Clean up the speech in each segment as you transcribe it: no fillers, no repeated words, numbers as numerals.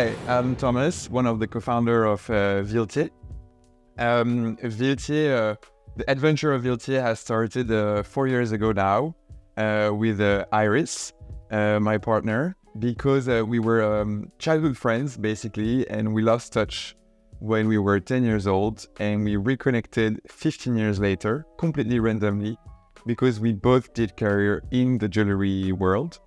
Hi, I'm Thomas, one of the co-founder of Viltier. Viltier, the adventure of Viltier has started 4 years ago now with Iris, my partner, because we were childhood friends basically, and we lost touch when we were 10 years old, and we reconnected 15 years later, completely randomly, because we both did career in the jewelry world.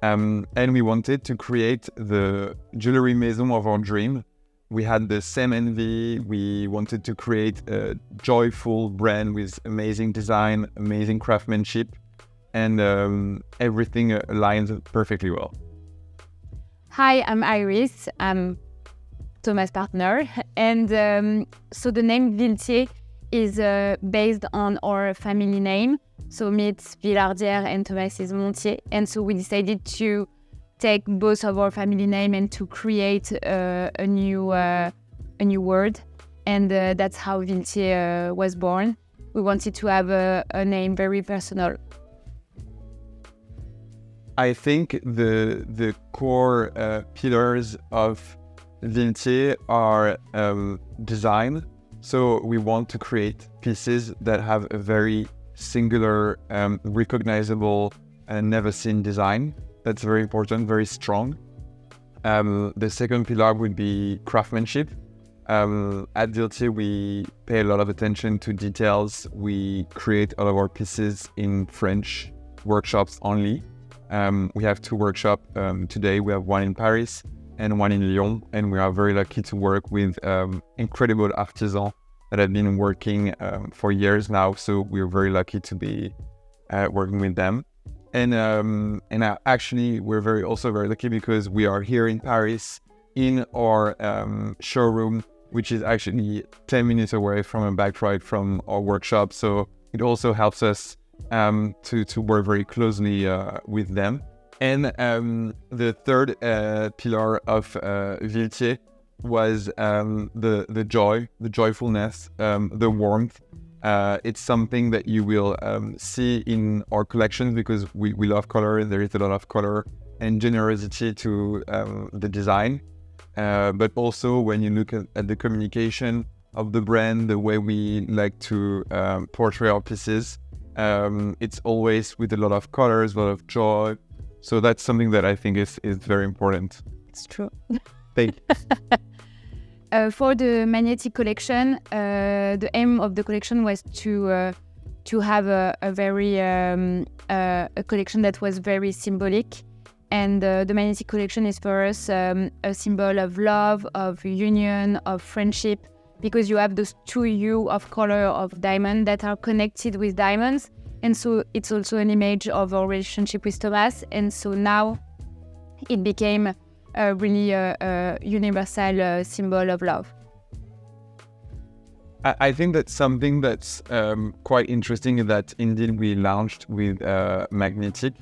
And we wanted to create the jewelry maison of our dream. We had the same envy. We wanted to create a joyful brand with amazing design, amazing craftsmanship, and everything aligns perfectly well. Hi, I'm Iris. I'm Thomas' partner. And so the name Viltier is based on our family name. So me, it's Villardiére and Thomas is Montier. And so we decided to take both of our family name and to create a new word. And that's how Viltier was born. We wanted to have a name very personal. I think the core pillars of Viltier are design. So we want to create pieces that have a very singular, recognizable, and never seen design. That's very important, very strong. The second pillar would be craftsmanship. At Viltier, we pay a lot of attention to details. We create all of our pieces in French workshops only. We have 2 workshops today. We have one in Paris and one in Lyon, and we are very lucky to work with incredible artisans that have been working for years now. So we're very lucky to be working with them. And actually, we're also very lucky because we are here in Paris in our showroom, which is actually 10 minutes away from a bike ride from our workshop. So it also helps us to work very closely with them. And the third pillar of Viltier was the joy, the joyfulness, the warmth. It's something that you will see in our collections because we love color. There is a lot of color and generosity to the design. But also when you look at the communication of the brand, the way we like to portray our pieces, it's always with a lot of colors, a lot of joy. So that's something that I think is very important. It's true. Thank you. For the magnetic collection, the aim of the collection was to have a very a collection that was very symbolic, and the magnetic collection is for us a symbol of love, of union, of friendship, because you have those 2 hues of color of diamond that are connected with diamonds, and so it's also an image of our relationship with Thomas, and so now it became really a universal symbol of love. I think that's something that's quite interesting is that indeed we launched with magnetic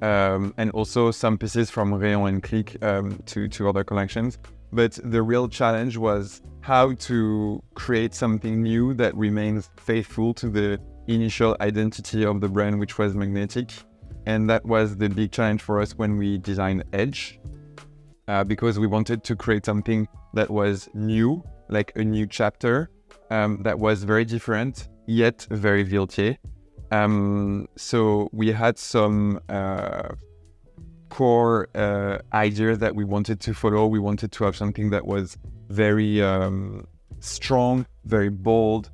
and also some pieces from Rayon and Click to other collections. But the real challenge was how to create something new that remains faithful to the initial identity of the brand, which was magnetic. And that was the big challenge for us when we designed Edge. Because we wanted to create something that was new, like a new chapter, that was very different, yet very Viltier. So we had some core ideas that we wanted to follow. We wanted to have something that was very strong, very bold,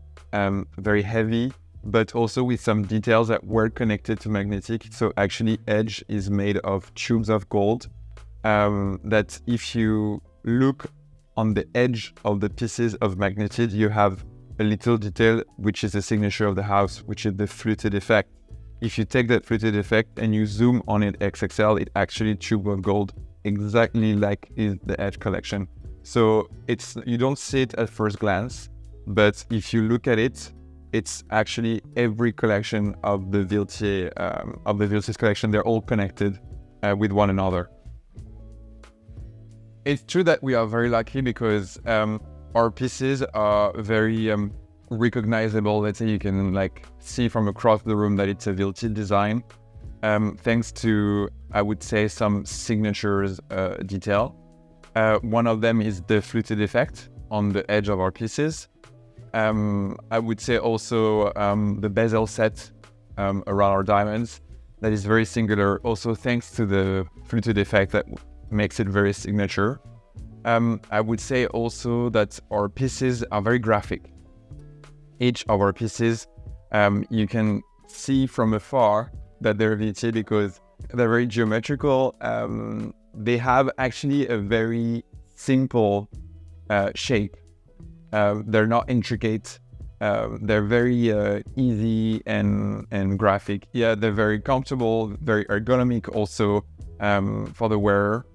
very heavy, but also with some details that were connected to magnetic. So actually Edge is made of tubes of gold. That if you look on the edge of the pieces of magnetic, you have a little detail, which is the signature of the house, which is the fluted effect. If you take that fluted effect and you zoom on it XXL, it actually tube of gold, exactly like in the Edge collection. So you don't see it at first glance, but if you look at it, it's actually every collection of the Viltier's collection. They're all connected with one another. It's true that we are very lucky because our pieces are very recognizable. Let's say you can see from across the room that it's a Viltier design, thanks to, I would say, some signatures detail. One of them is the fluted effect on the edge of our pieces. I would say also the bezel set around our diamonds. That is very singular, also thanks to the fluted effect that makes it very signature. I would say also that our pieces are very graphic. Each of our pieces, you can see from afar that they're Viltier because they're very geometrical. They have actually a very simple shape. They're not intricate. They're very easy and graphic. Yeah, they're very comfortable, very ergonomic also for the wearer.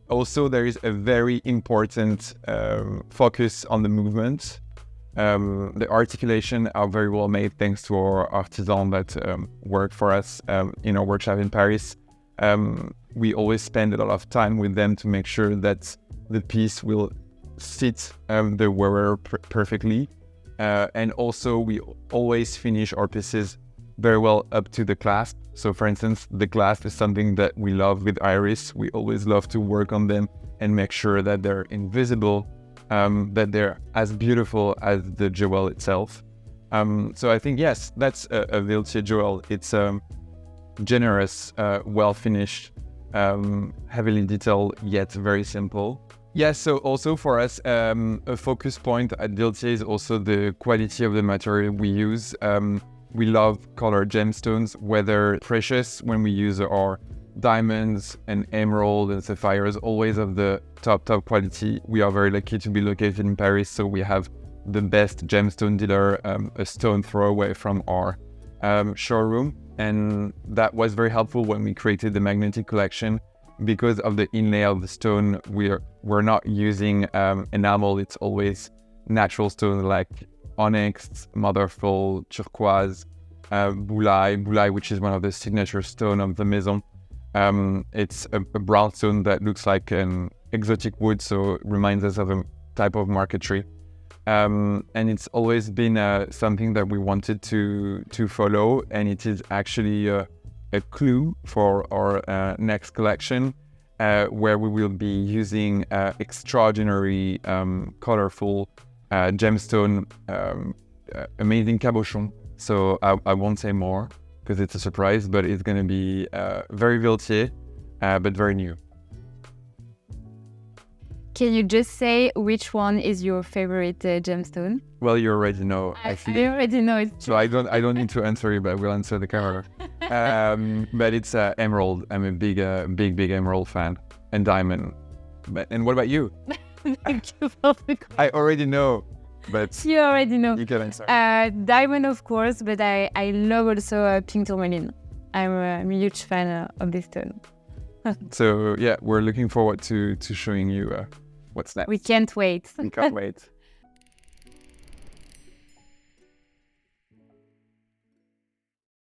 Also, there is a very important focus on the movement. The articulation are very well made thanks to our artisans that work for us in our workshop in Paris. We always spend a lot of time with them to make sure that the piece will fit the wearer perfectly. And also, we always finish our pieces very well up to the clasp. So, for instance, the clasp is something that we love with Iris. We always love to work on them and make sure that they're invisible, that they're as beautiful as the jewel itself. So I think, yes, that's a Viltier jewel. It's generous, well finished, heavily detailed, yet very simple. Yeah, so also for us, a focus point at Viltier is also the quality of the material we use. We love colored gemstones, whether precious when we use our diamonds and emerald and sapphires, always of the top quality. We are very lucky to be located in Paris, so we have the best gemstone dealer a stone throw away from our showroom. And that was very helpful when we created the magnetic collection. Because of the inlay of the stone, we're not using enamel. It's always natural stone like onyx, mother of pearl, turquoise, boulai, which is one of the signature stone of the maison. It's a brown stone that looks like an exotic wood, so it reminds us of a type of marquetry. And it's always been something that we wanted to follow, and it is actually a clue for our next collection, where we will be using extraordinary, colorful gemstone, amazing cabochon. So I won't say more because it's a surprise, but it's going to be very Viltier, but very new. Can you just say which one is your favorite gemstone? Well, you already know. I already know it. So I don't need to answer you, but I will answer the camera. But it's emerald. I'm a big emerald fan, and diamond. And what about you? Thank you for the question. I already know, but you already know. You can answer. Diamond, of course, but I love also pink tourmaline. I'm a huge fan of this stone. So yeah, we're looking forward to showing you what's next. We can't wait. We can't wait.